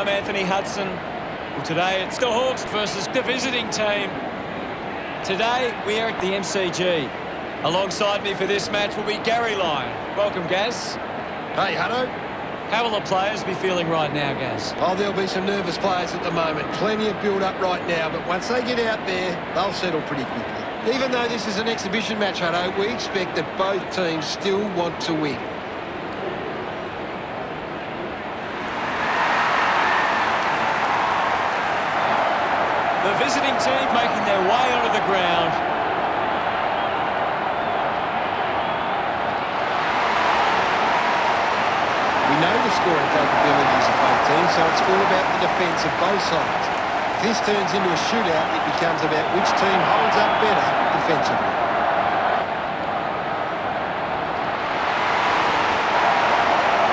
I'm Anthony Hudson. Well, today it's the Hawks versus the visiting team. Today we are at the MCG. Alongside me for this match will be Gary Lyon. Welcome, Gaz. Hey, Hutto. How will the players be feeling right now, Gaz? Oh, there'll be some nervous players at the moment. Plenty of build-up right now, but once they get out there, they'll settle pretty quickly. Even though this is an exhibition match, Hutto, we expect that both teams still want to win. The visiting team making their way onto the ground. We know the scoring capabilities of both teams, so it's all about the defence of both sides. If this turns into a shootout, it becomes about which team holds up better defensively.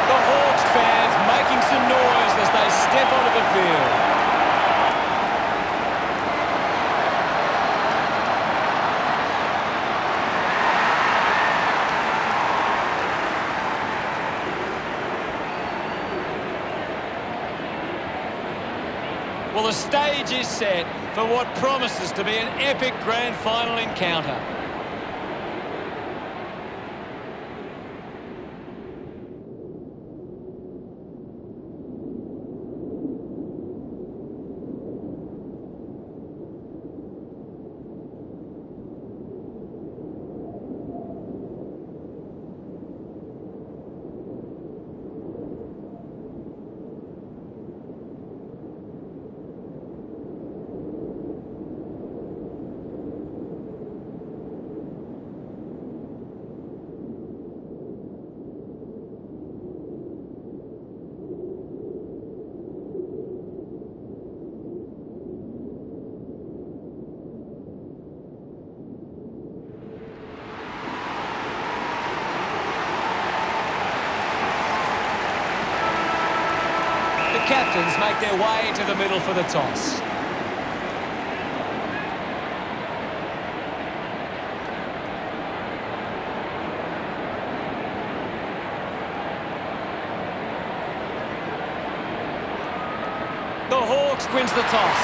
The Hawks fans making some noise as they step onto the field. Well, the stage is set for what promises to be an epic grand final encounter. The captains make their way to the middle for the toss. The Hawks wins the toss.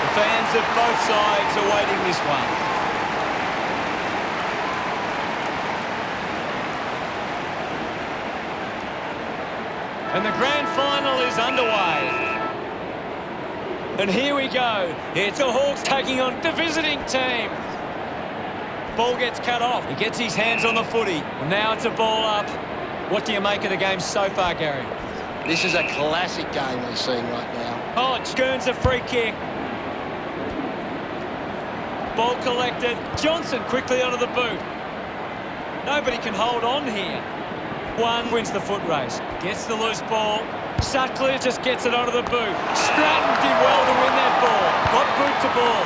The fans of both sides are waiting this one. And the grand final is underway. And here we go. It's the Hawks taking on the visiting team. Ball gets cut off. He gets his hands on the footy. And now it's a ball up. What do you make of the game so far, Gary? This is a classic game we're seeing right now. Oh, earns a free kick. Ball collected. Johnson quickly onto the boot. Nobody can hold on here. One wins the foot race. Gets the loose ball. Sutcliffe just gets it onto the boot. Stratton did well to win that ball. Got boot to ball.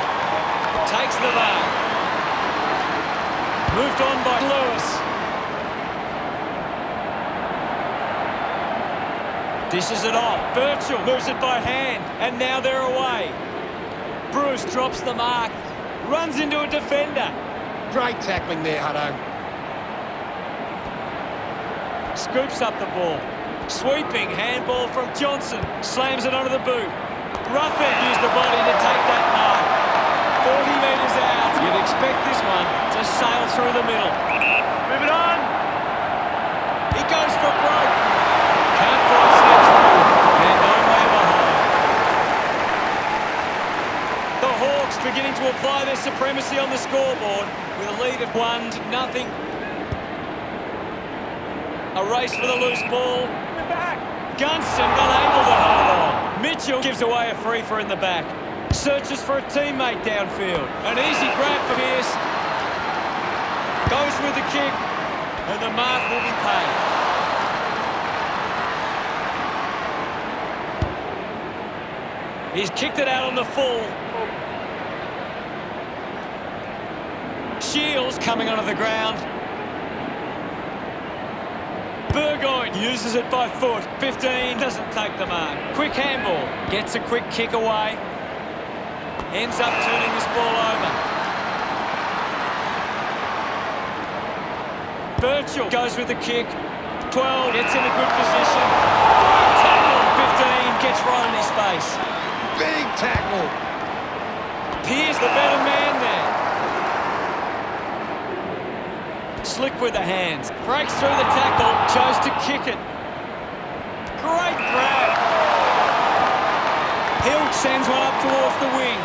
Takes the mark. Moved on by Lewis. Dishes it off. Birchall moves it by hand. And now they're away. Bruce drops the mark. Runs into a defender. Great tackling there, Hutto. Scoops up the ball. Sweeping handball from Johnson. Slams it onto the boot. Ruffin used the body to take that mark. 40 metres out. You'd expect this one to sail through the middle. Move it on. He goes for broke. Can't quite snap through. And no way behind. The Hawks beginning to apply their supremacy on the scoreboard with a lead of 1-0. A race for the loose ball. Gunston unable to hold on. Mitchell gives away a free for in the back. Searches for a teammate downfield. An easy grab for Pearce. Goes with the kick. And the mark will be paid. He's kicked it out on the full. Shields coming onto the ground. Burgoyne uses it by foot. 15 doesn't take the mark. Quick handball. Gets a quick kick away. Ends up turning this ball over. Birchall goes with the kick. 12 gets in a good position. Tackle. 15 gets right in his face. Big tackle. Pearce the better man there. Slick with the hands. Breaks through the tackle. Chose to kick it. Great grab. Hill sends one up towards the wing.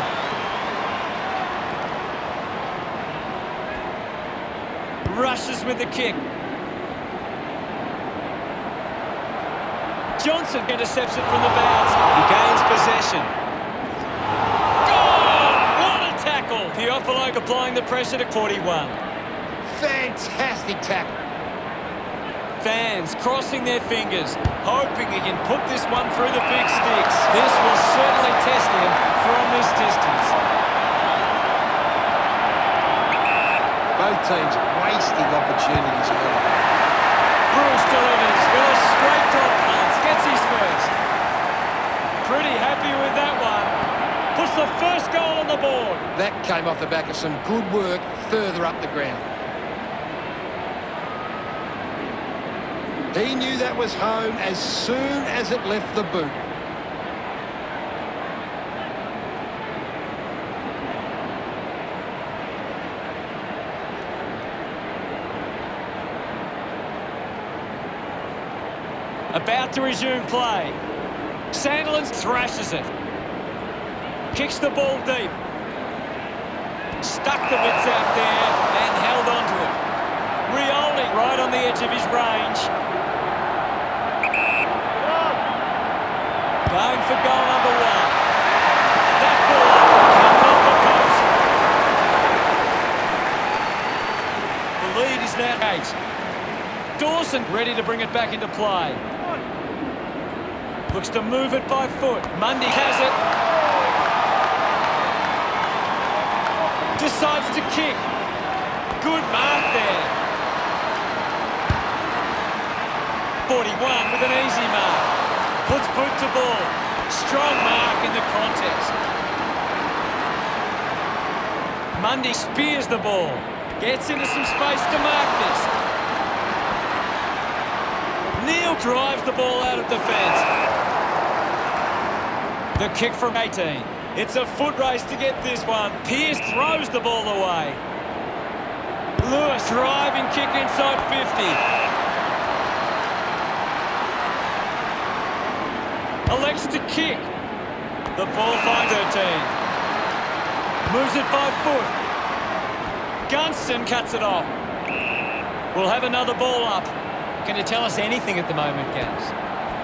Rushes with the kick. Johnson intercepts it from the bounce. He gains possession. Goal! What a tackle! Theophilou applying the pressure to 41. Fantastic tackle. Fans crossing their fingers, hoping he can put this one through the big sticks. This will certainly test him from this distance. Both teams wasting opportunities early. Bruce delivers with a straight drop pass. Gets his first. Pretty happy with that one. Puts the first goal on the board. That came off the back of some good work further up the ground. He knew that was home as soon as it left the boot. About to resume play. Sandland thrashes it. Kicks the ball deep. Stuck the bits out there and held on to it. Rioli right on the edge of his range. Going for goal number one. That ball comes off the post. The lead is now 8. Dawson ready to bring it back into play. Looks to move it by foot. Mundy has it. Decides to kick. Good mark there. 41 with an easy mark. Puts boot to ball. Strong mark in the contest. Mundy spears the ball. Gets into some space to mark this. Neal drives the ball out of defence. The kick from 18. It's a foot race to get this one. Pearce throws the ball away. Lewis driving kick inside 50. Elects to kick. The ball finds 13. Moves it by foot. Gunston cuts it off. We'll have another ball up. Can you tell us anything at the moment, Gaz?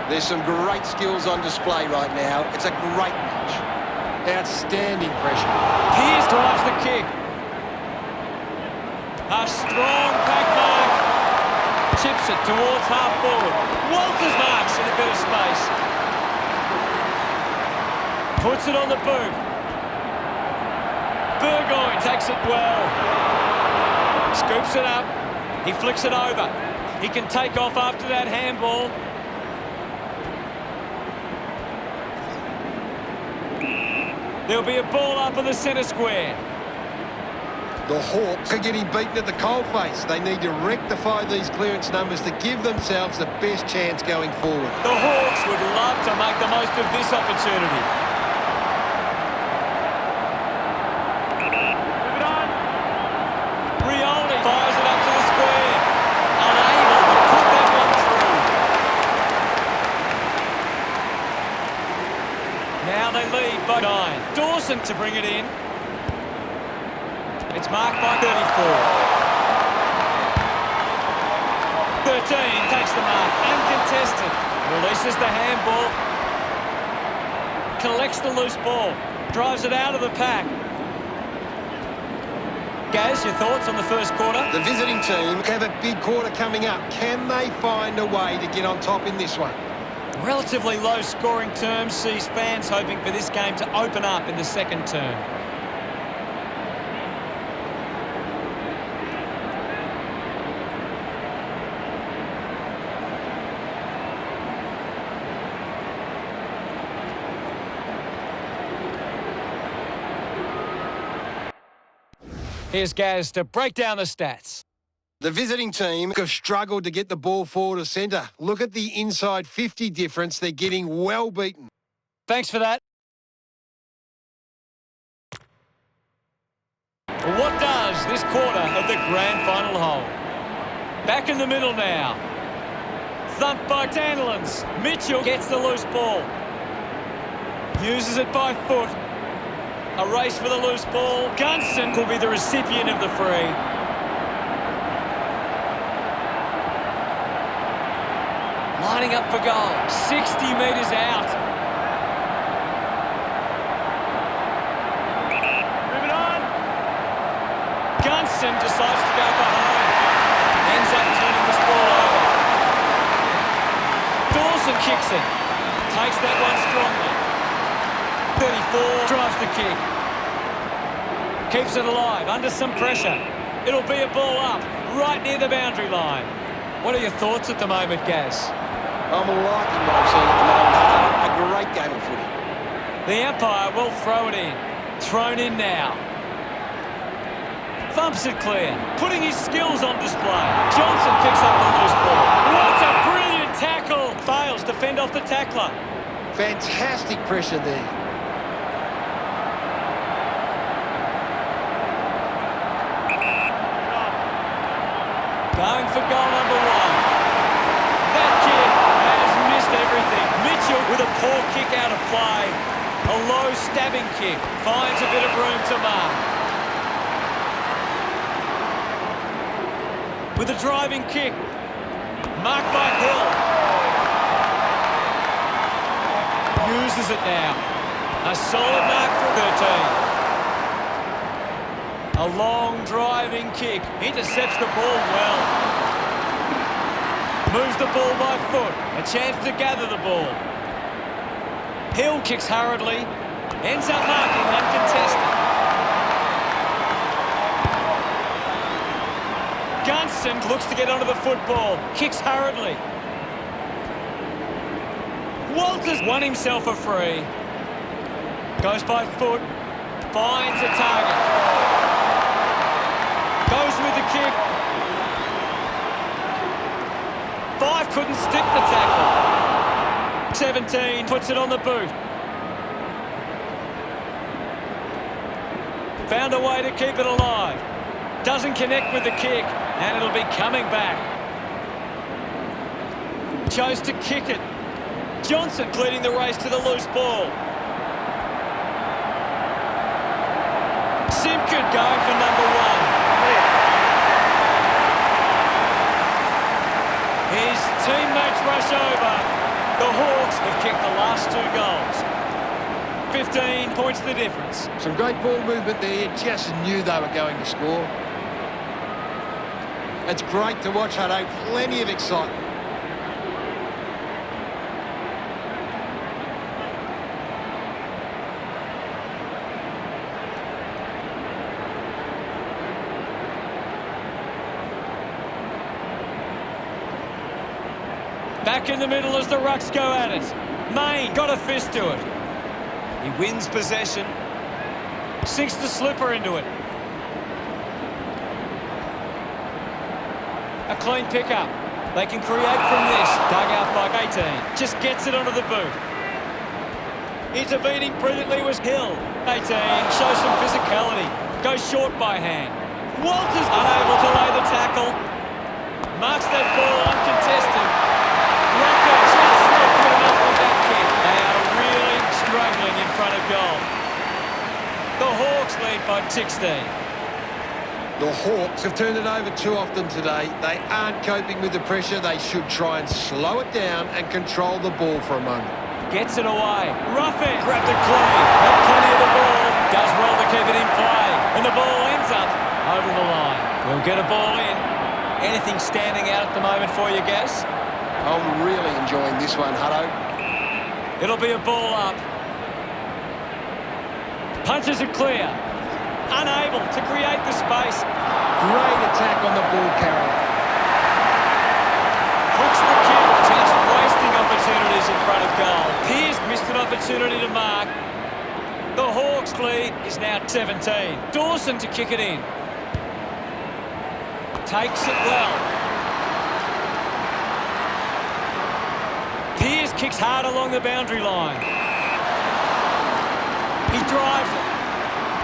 There's some great skills on display right now. It's a great match. Outstanding pressure. Pearce drives the kick. A strong back mark. Chips it towards half forward. Walters marks in a bit of space. Puts it on the boot. Burgoyne takes it well. Scoops it up. He flicks it over. He can take off after that handball. There'll be a ball up in the centre square. The Hawks are getting beaten at the coalface. They need to rectify these clearance numbers to give themselves the best chance going forward. The Hawks would love to make the most of this opportunity. Rioli fires it up to the square. Unable to put that one through. Now they lead by 9. Dawson to bring it in. It's marked by 34. 13 takes the mark, uncontested. Releases the handball. Collects the loose ball. Drives it out of the pack. Gaz, your thoughts on the first quarter? The visiting team have a big quarter coming up. Can they find a way to get on top in this one? Relatively low scoring terms sees fans hoping for this game to open up in the second term. Here's Gaz to break down the stats. The visiting team have struggled to get the ball forward of centre. Look at the inside 50 difference. They're getting well beaten. Thanks for that. What does this quarter of the grand final hold? Back in the middle now. Thumped by Dandelins. Mitchell gets the loose ball. Uses it by foot. A race for the loose ball. Gunston will be the recipient of the free. Lining up for goal. 60 metres out. Moving on. Gunston decides to go behind. Ends up turning this ball over. Dawson kicks it. Takes that one strongly. 34 drives the kick. Keeps it alive under some pressure. It'll be a ball up right near the boundary line. What are your thoughts at the moment, Gaz? I'm liking what I'm seeing at the moment. A great game of footy. The umpire will throw it in. Thrown in now. Thumps it clear. Putting his skills on display. Johnson picks up the loose ball. What a brilliant tackle. Fails to fend off the tackler. Fantastic pressure there. Going for goal number one. That kid has missed everything. Mitchell with a poor kick out of play. A low stabbing kick. Finds a bit of room to mark. With a driving kick. Marked by Hill. Uses it now. A solid mark for 13. A long driving kick. Intercepts the ball well. Moves the ball by foot. A chance to gather the ball. Hill kicks hurriedly. Ends up marking uncontested. Gunston looks to get onto the football. Kicks hurriedly. Walters won himself a free. Goes by foot. Finds a target. Goes with the kick. 5 couldn't stick the tackle. 17 puts it on the boot. Found a way to keep it alive. Doesn't connect with the kick, and it'll be coming back. Chose to kick it. Johnson leading the race to the loose ball. Simpkin going for number one. His teammates rush over. The Hawks have kicked the last 2 goals. 15 points the difference. Some great ball movement there. Just knew they were going to score. It's great to watch, Hutto. Plenty of excitement. Back in the middle as the Rucks go at it. Main got a fist to it. He wins possession. Sinks the slipper into it. A clean pickup. They can create from this. Dug out by 18. Just gets it onto the boot. Intervening brilliantly was Hill. 18 shows some physicality. Goes short by hand. Walters unable to lay the tackle. Marks that ball uncontested. Rocker just not good enough with that kick. They are really struggling in front of goal. The Hawks lead by 16. The Hawks have turned it over too often today. They aren't coping with the pressure. They should try and slow it down and control the ball for a moment. Gets it away. Ruffin grabbed it clean. Had plenty of the ball. Does well to keep it in play. And the ball ends up over the line. We'll get a ball in. Anything standing out at the moment for you, Gaz? I'm really enjoying this one, Hutto. It'll be a ball up. Punches it clear. Unable to create the space. Great attack on the ball carrier. Hooks the kick. Just wasting opportunities in front of goal. Pearce missed an opportunity to mark. The Hawks lead is now 17. Dawson to kick it in. Takes it well. Pearce kicks hard along the boundary line. He drives it.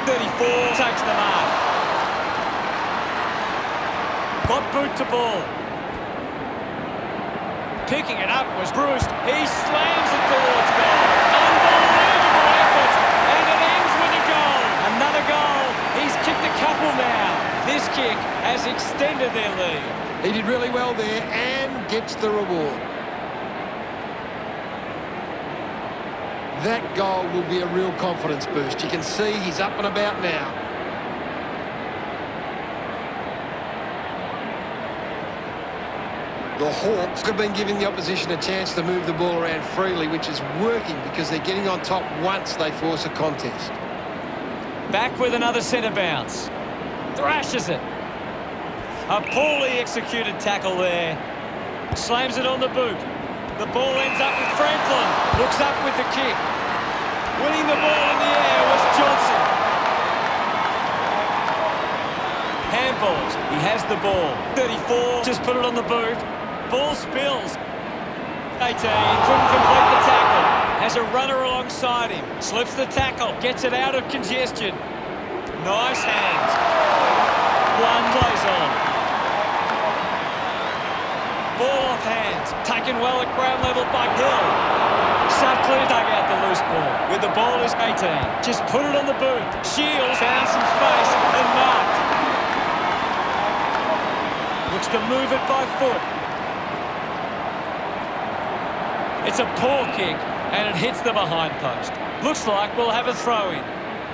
34 takes the mark. Got boot to ball. Picking it up was Bruce. He slams it towards goal. Unbelievable effort. And it ends with a goal. Another goal. He's kicked a couple now. This kick has extended their lead. He did really well there and gets the reward. That goal will be a real confidence boost. You can see he's up and about now. The Hawks have been giving the opposition a chance to move the ball around freely, which is working because they're getting on top once they force a contest. Back with another centre bounce. Thrashes it. A poorly executed tackle there. Slams it on the boot. The ball ends up with Franklin. Looks up with the kick. Winning the ball in the air was Johnson. Handballs. He has the ball. 34. Just put it on the boot. Ball spills. 18. Couldn't complete the tackle. Has a runner alongside him. Slips the tackle. Gets it out of congestion. Nice hands. One plays on. Ball off hands. Taken well at ground level by Hill. Sutcliffe dug out the loose ball. With the ball is 18. Just put it on the boot. Shields found some space and marked. Looks to move it by foot. It's a poor kick and it hits the behind post. Looks like we'll have a throw-in.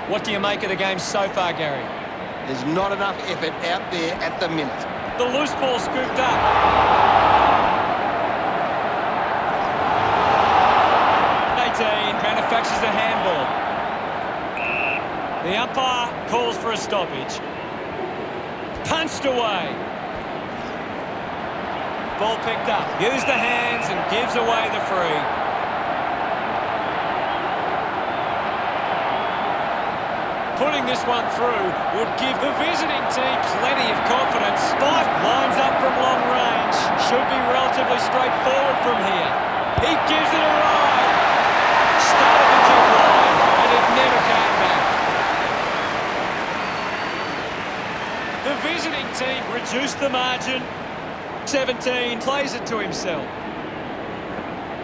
What do you make of the game so far, Gary? There's not enough effort out there at the minute. The loose ball scooped up. 18 manufactures a handball. The umpire calls for a stoppage. Punched away. Ball picked up. Used the hands and gives away the free. Putting this one through would give the visiting team plenty of confidence. Fife lines up from long range. Should be relatively straightforward from here. He gives it a ride. Started the kick wide, and it never came back. The visiting team reduced the margin. 17 plays it to himself.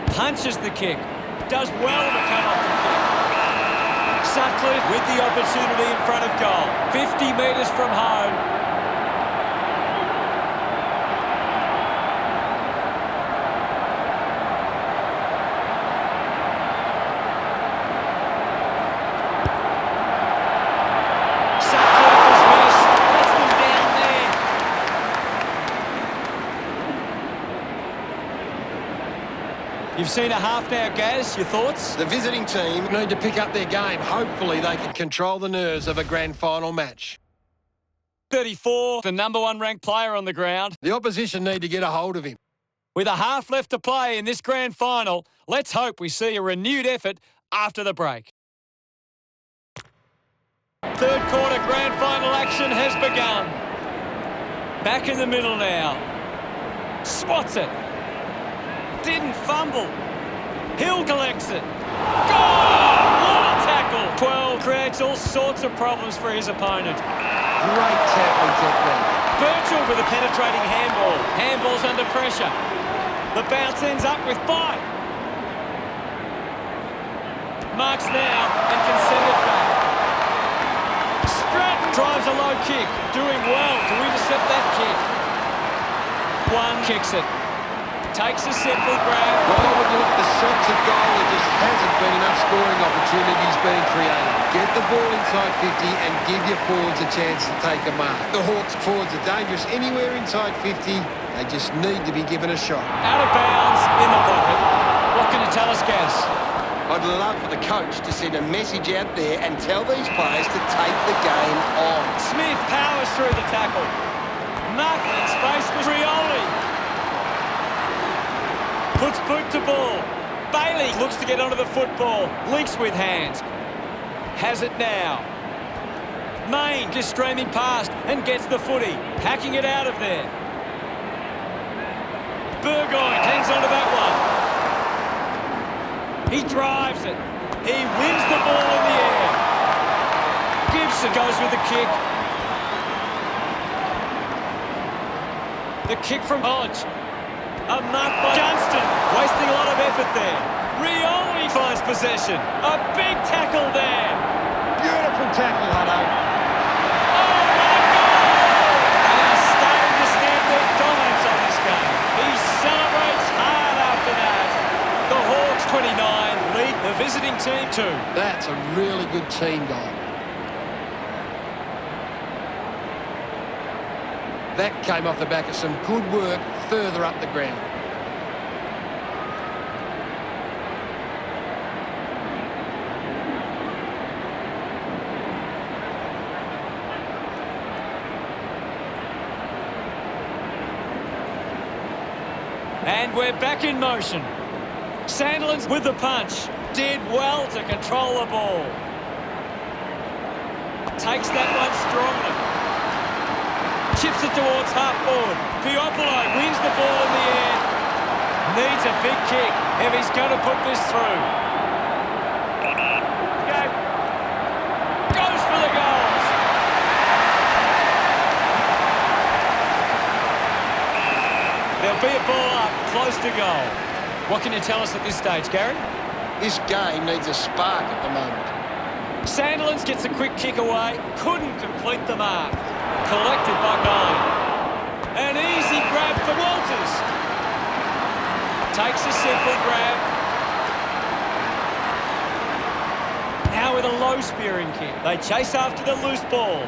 Punches the kick. Does well to come off the kick. Sutcliffe with the opportunity in front of goal. 50 metres from home. Sutcliffe has missed. Lets them down there. You've seen a half now, Gaz. Your thoughts? The visiting team need to pick up their game. Hopefully they can control the nerves of a grand final match. 34, the number one ranked player on the ground. The opposition need to get a hold of him. With a half left to play in this grand final, let's hope we see a renewed effort after the break. Third quarter grand final action has begun. Back in the middle now. Spots it. Didn't fumble. Hill collects it. Goal! What a tackle! 12 creates all sorts of problems for his opponent. Great tackling technique. Birchall with a penetrating handball. Handball's under pressure. The bounce ends up with Fife. Marks now and can send it back. Stratton drives a low kick. Doing well to intercept that kick. One kicks it. Takes a simple grab. Well, when you look at the shots at goal, there just hasn't been enough scoring opportunities being created. Get the ball inside 50 and give your forwards a chance to take a mark. The Hawks forwards are dangerous anywhere inside 50. They just need to be given a shot. Out of bounds, in the pocket. What can you tell us, Gaz? I'd love for the coach to send a message out there and tell these players to take the game on. Smith powers through the tackle. Marking in space was Rioli. Puts boot to ball. Bailey looks to get onto the football. Links with hands. Has it now. Main just streaming past and gets the footy. Hacking it out of there. Burgoyne hangs onto that one. He drives it. He wins the ball in the air. Gibson goes with the kick. The kick from Hodge. A mark by Johnston. Wasting a lot of effort there. Rioli finds possession. A big tackle there. Beautiful tackle, Hutto. Oh, my God! They are starting to stamp their dominance on this game. He celebrates hard after that. The Hawks 29 lead the visiting team 2. That's a really good team goal. That came off the back of some good work further up the ground. And we're back in motion. Sandilands with the punch. Did well to control the ball. Takes that one strongly. Chips it towards half forward. Piopolo wins the ball in the air. Needs a big kick if he's going to put this through. Goes for the goals. There'll be a ball up, close to goal. What can you tell us at this stage, Gary? This game needs a spark at the moment. Sandilands gets a quick kick away. Couldn't complete the mark. Collected by 9. An easy grab for Walters. Takes a simple grab. Now with a low spearing kick. They chase after the loose ball.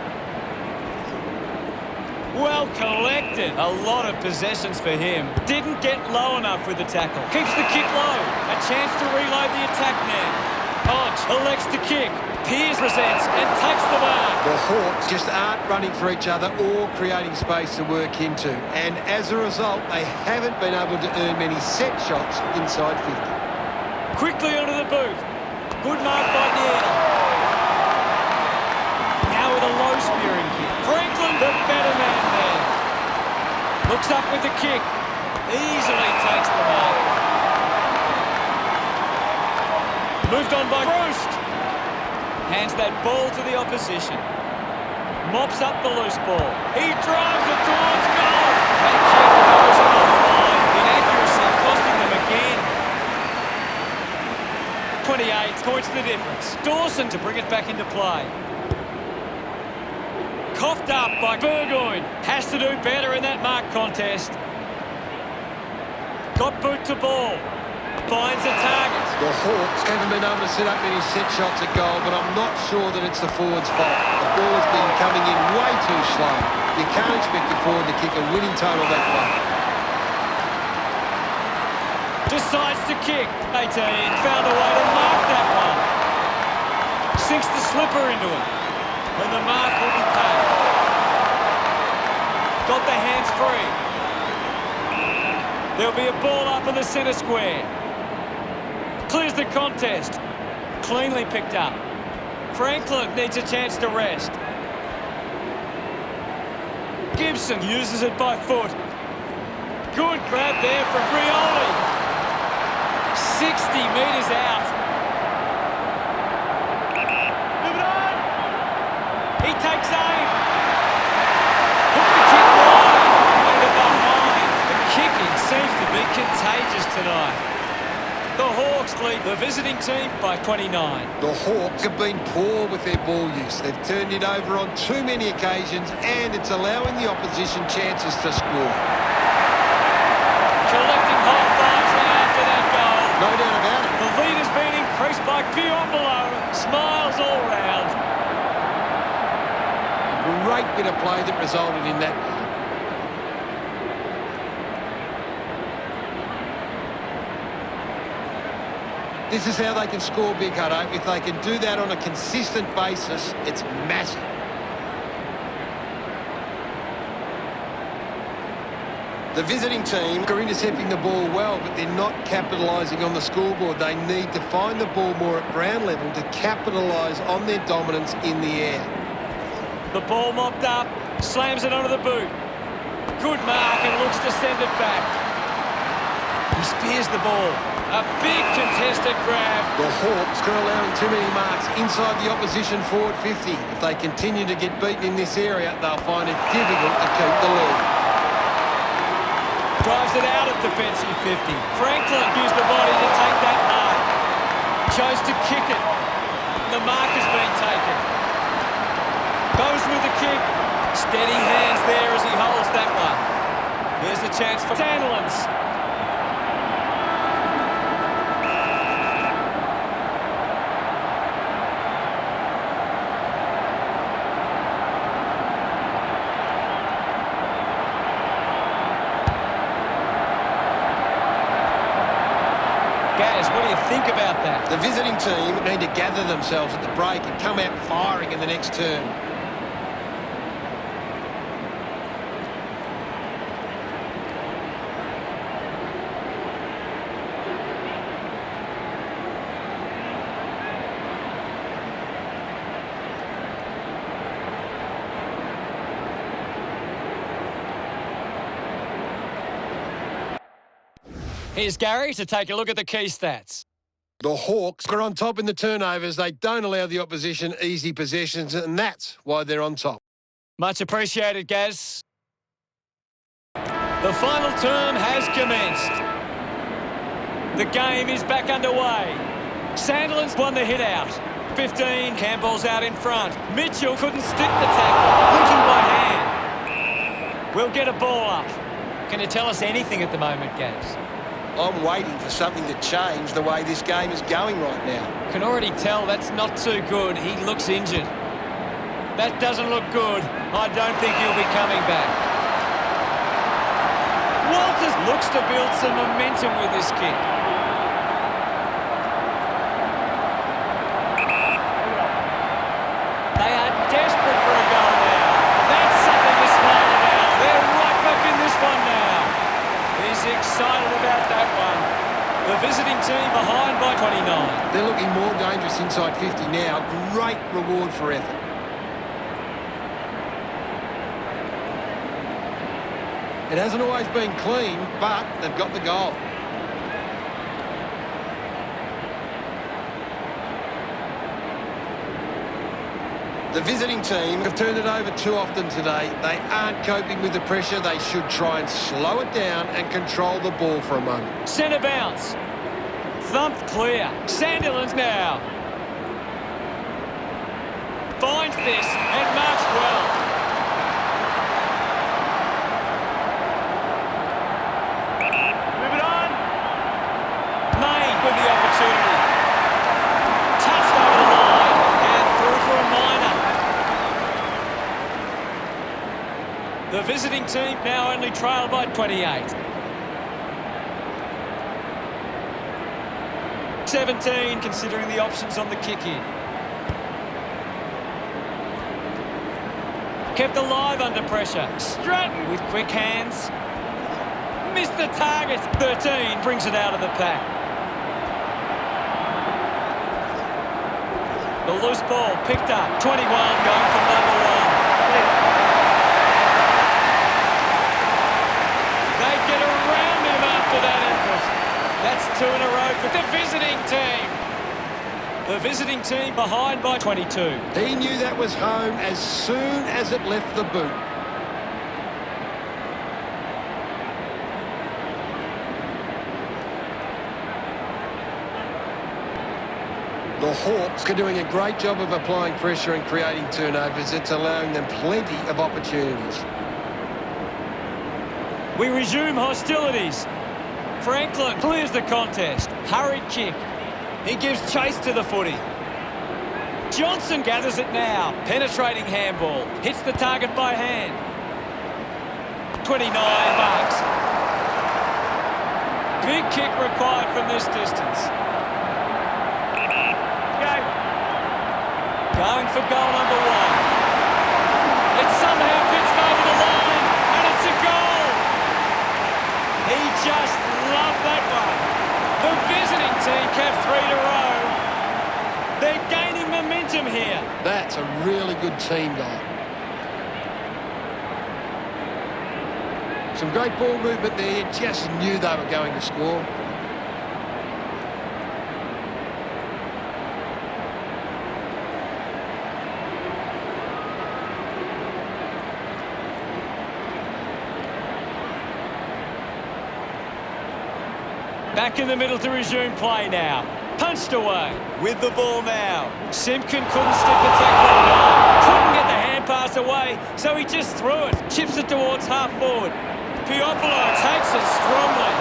Well collected. A lot of possessions for him. Didn't get low enough with the tackle. Keeps the kick low. A chance to reload the attack now. Hodge elects to kick. Pearce presents and takes the mark. The Hawks just aren't running for each other or creating space to work into. And as a result, they haven't been able to earn many set shots inside 50. Quickly onto the boot. Good mark by Niel. Now with a low spearing kick. Franklin, the better man there. Looks up with the kick. Easily takes the mark. Moved on by Roost. Hands that ball to the opposition. Mops up the loose ball. He drives it towards goal. That kick goes offline. Inaccuracy costing them again. 28 points the difference. Dawson to bring it back into play. Coughed up by Burgoyne. Has to do better in that mark contest. Got boot to ball. Finds a target. The Hawks haven't been able to set up many set shots at goal, but I'm not sure that it's the forward's fault. The ball has been coming in way too slow. You can't expect the forward to kick a winning total that way. Decides to kick. 18. Found a way to mark that one. Sinks the slipper into it. And the mark will be paid. Got the hands free. There'll be a ball up in the centre square. Clears the contest. Cleanly picked up. Franklin needs a chance to rest. Gibson uses it by foot. Good grab there from Rioli. 60 metres out. He takes aim. Hook the kick wide. Under behind. The kicking seems to be contagious tonight. The Hawks lead the visiting team by 29. The Hawks have been poor with their ball use. They've turned it over on too many occasions, and it's allowing the opposition chances to score. Collecting Hawthorn after that goal. No doubt about it. The lead has been increased by Piopolo. Smiles all round. Great bit of play that resulted in that goal. This is how they can score big, Hutto. If they can do that on a consistent basis, it's massive. The visiting team are intercepting the ball well, but they're not capitalising on the scoreboard. They need to find the ball more at ground level to capitalise on their dominance in the air. The ball mopped up, slams it onto the boot. Good mark and looks to send it back. He spears the ball. A big contested grab. The Hawks are allowing too many marks inside the opposition forward 50. If they continue to get beaten in this area, they'll find it difficult to keep the lead. Drives it out at defensive 50. Franklin used the body to take that mark. Chose to kick it. The mark has been taken. Goes with the kick. Steady hands there as he holds that one. Here's the chance for Sandilands. Gaz, what do you think about that? The visiting team need to gather themselves at the break and come out firing in the next turn. Here's Gary to take a look at the key stats. The Hawks are on top in the turnovers. They don't allow the opposition easy possessions, and that's why they're on top. Much appreciated, Gaz. The final term has commenced. The game is back underway. Sandilands won the hit out. 15, Campbell's out in front. Mitchell couldn't stick the tackle. Looking by hand. We'll get a ball up. Can you tell us anything at the moment, Gaz? I'm waiting for something to change the way this game is going right now. Can already tell that's not too good. He looks injured. That doesn't look good. I don't think he'll be coming back. Walters looks to build some momentum with this kick. They are desperate for a goal now. That's something to smile about. They're right back in this one now. He's excited about that one. The visiting team behind by 29. They're looking more dangerous inside 50 now. Great reward for effort. It hasn't always been clean, but they've got the goal. The visiting team have turned it over too often today. They aren't coping with the pressure. They should try and slow it down and control the ball for a moment. Centre bounce. Thumped clear. Sandilands now. Finds this and marks well. Move it on. Main with the opportunity. Touched over the line and through for a minor. The visiting team now only trail by 28. 17, considering the options on the kick-in. Kept alive under pressure. Stratton with quick hands. Missed the target. 13 brings it out of the pack. The loose ball picked up. 21 going for number one. They get around him after that effort. That's 2 in a row for the visiting team. The visiting team behind by 22. He knew that was home as soon as it left the boot. The Hawks are doing a great job of applying pressure and creating turnovers. It's allowing them plenty of opportunities. We resume hostilities. Franklin clears the contest. Hurried kick. He gives chase to the footy. Johnson gathers it now. Penetrating handball. Hits the target by hand. 29 marks. Big kick required from this distance. Going for goal number one. It somehow pitched over the line, and it's a goal. He just loved that one. The visiting team kept 3 in a row. They're gaining momentum here. That's a really good team goal. Some great ball movement there. You just knew they were going to score. Back in the middle to resume play now. Punched away. With the ball now. Simpkin couldn't stick the tackle on goal. Couldn't get the hand pass away, so he just threw it. Chips it towards half forward. Piopolo takes it strongly.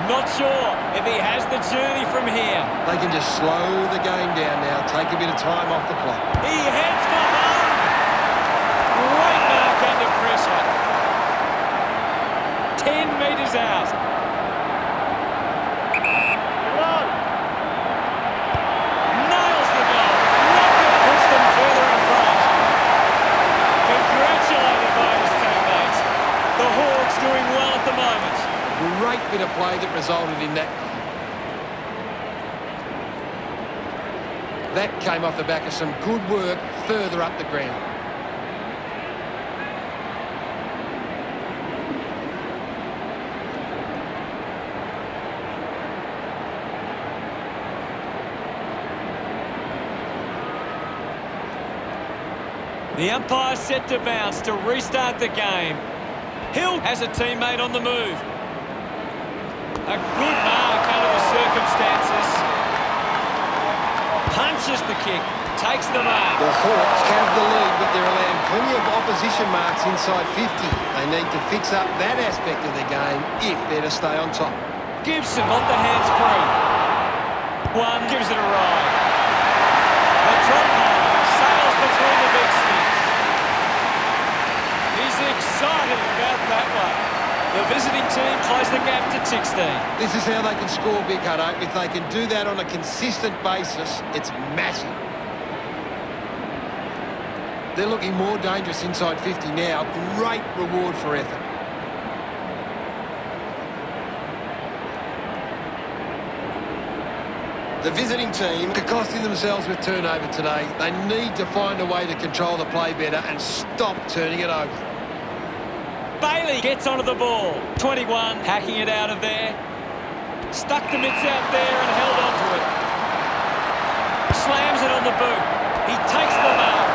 Not sure if he has the journey from here. They can just slow the game down now, take a bit of time off the clock. He heads for home. Great mark under pressure. 10 metres out. Nails the goal. Rocket puts them further in front. Congratulated by his teammates. The Hawks doing well at the moment. Great bit of play that resulted in that. That came off the back of some good work further up the ground. The umpire set to bounce to restart the game. Hill has a teammate on the move. A good mark under the circumstances. Punches the kick, takes the mark. The Hawks have the lead, but they're allowing plenty of opposition marks inside 50. They need to fix up that aspect of their game if they're to stay on top. Gibson got the hands free. One gives it a ride. The drop ball sails between the big sticks. He's excited about that one. The visiting team close the gap to 16. This is how they can score big, Hutto. If they can do that on a consistent basis, it's massive. They're looking more dangerous inside 50 now. Great reward for effort. The visiting team are costing themselves with turnover today. They need to find a way to control the play better and stop turning it over. Bailey gets onto the ball. 21, hacking it out of there. Stuck the mitts out there and held onto it. Slams it on the boot. He takes the mark.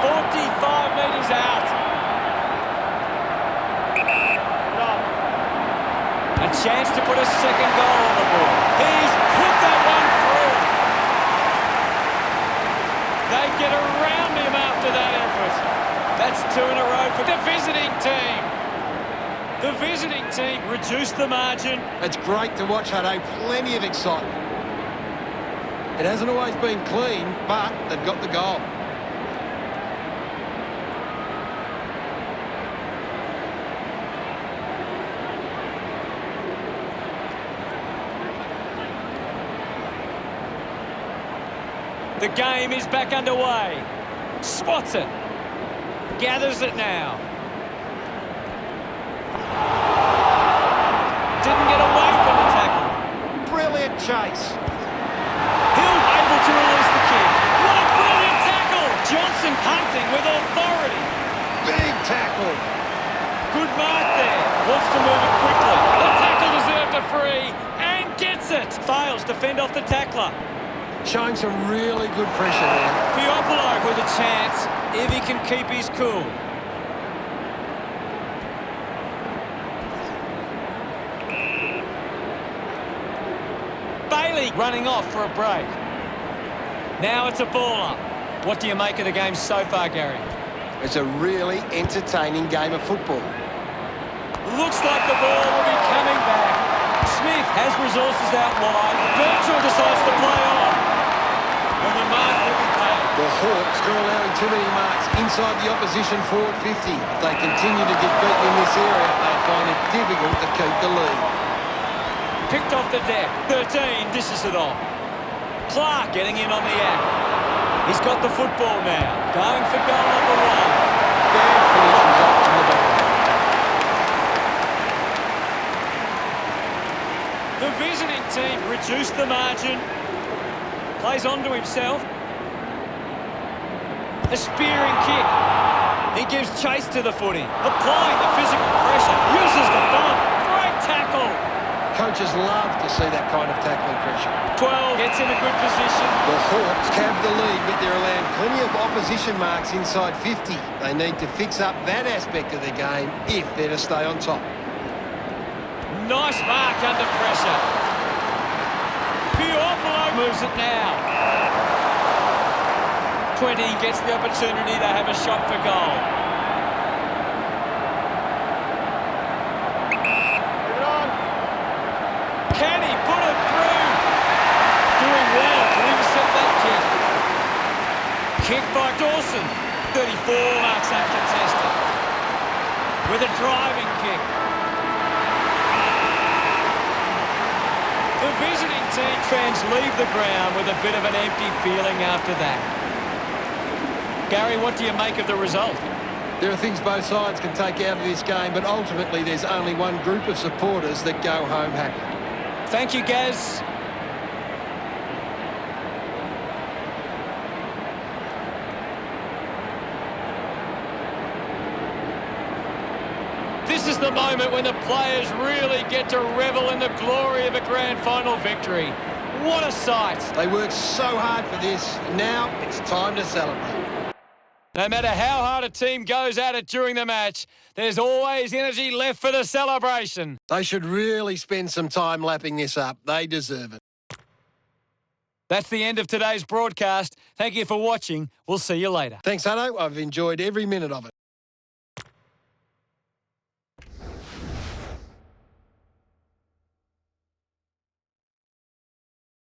45 metres out. A chance to put a second goal on the board. He's put that one through. They get around him after that effort. That's 2 in a row for the visiting team. The visiting team reduced the margin. It's great to watch, Hutto. Plenty of excitement. It hasn't always been clean, but they've got the goal. The game is back underway. Spots it. Gathers it now. Didn't get away from the tackle. Brilliant chase. Hill able to release the kick. What a brilliant tackle! Johnson punting with authority. Big tackle. Good mark there. Wants to move it quickly. The tackle deserved a free and gets it. Fails to fend off the tackler. Showing some really good pressure there. Piopolo with a chance if he can keep his cool. Bailey running off for a break. Now it's a baller. What do you make of the game so far, Gary? It's a really entertaining game of football. Looks like the ball will be coming back. Smith has resources out wide. Birchall decides to play on. And the mark will be paid. The Hawks are allowing too many marks inside the opposition forward 50. If they continue to get beaten in this area, they'll find it difficult to keep the lead. Picked off the deck. 13 dishes it on. Clark getting in on the act. He's got the football now. Going for goal number 1. Bad finish result from the ball. The visiting team reduced the margin. Plays on to himself. A spearing kick. He gives chase to the footy. Applying the physical pressure. Uses the bump. Great tackle. Coaches love to see that kind of tackling pressure. 12 gets in a good position. The Hawks have the lead, but they're allowing plenty of opposition marks inside 50. They need to fix up that aspect of their game if they're to stay on top. Nice mark under pressure. Pure moves it now. 20 gets the opportunity to have a shot for goal. Can he put it through? Doing well to intercept that kick. Kick by Dawson. 34 marks uncontested. With a driving kick. The visiting team fans leave the ground with a bit of an empty feeling after that. Gary, what do you make of the result? There are things both sides can take out of this game, but ultimately there's only one group of supporters that go home happy. Thank you, Gaz. This is the moment when the players really get to revel in the glory of a grand final victory. What a sight. They worked so hard for this. Now it's time to celebrate. No matter how hard a team goes at it during the match, there's always energy left for the celebration. They should really spend some time lapping this up. They deserve it. That's the end of today's broadcast. Thank you for watching. We'll see you later. Thanks, Hutto. I've enjoyed every minute of it.